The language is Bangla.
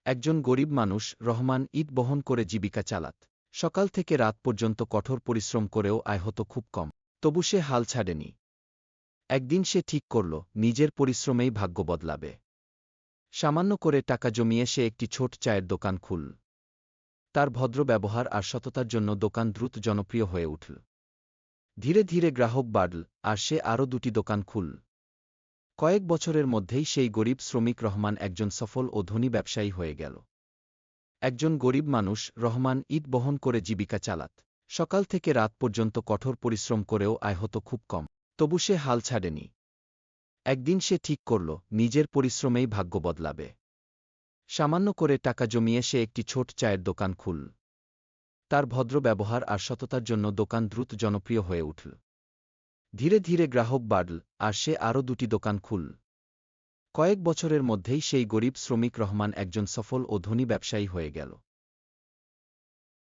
একজন গরিব মানুষ রহমান ইট বহন করে জীবিকা চালাত। সকাল থেকে রাত পর্যন্ত কঠোর পরিশ্রম করেও আয় হতো খুব কম। তবু সে হাল ছাড়েনি। একদিন সে ঠিক করল, নিজের পরিশ্রমেই ভাগ্য বদলাবে। সামান্য করে টাকা জমিয়ে সে একটি ছোট চায়ের দোকান খুলল। তার ভদ্র ব্যবহার আর সততার জন্য দোকান দ্রুত জনপ্রিয় হয়ে উঠল। ধীরে ধীরে গ্রাহক বাড়ল, আর সে আরও 2টি দোকান খুলল। কয়েক বছরের মধ্যেই সেই গরিব শ্রমিক রহমান একজন সফল ও ধনী ব্যবসায়ী হয়ে গেল। একজন গরিব মানুষ রহমান ইট বহন করে জীবিকা চালাত। সকাল থেকে রাত পর্যন্ত কঠোর পরিশ্রম করেও আয় হতো খুব কম। তবু সে হাল ছাড়েনি। একদিন সে ঠিক করল, নিজের পরিশ্রমেই ভাগ্য বদলাবে। সামান্য করে টাকা জমিয়ে সে একটি ছোট চায়ের দোকান খুলল। তার ভদ্র ব্যবহার আর সততার জন্য দোকান দ্রুত জনপ্রিয় হয়ে উঠল। ধীরে ধীরে গ্রাহক বাড়ল, আর সে আরও 2টি দোকান খুলল। কয়েক বছরের মধ্যেই সেই গরিব শ্রমিক রহমান একজন সফল ও ধনী ব্যবসায়ী হয়ে গেল।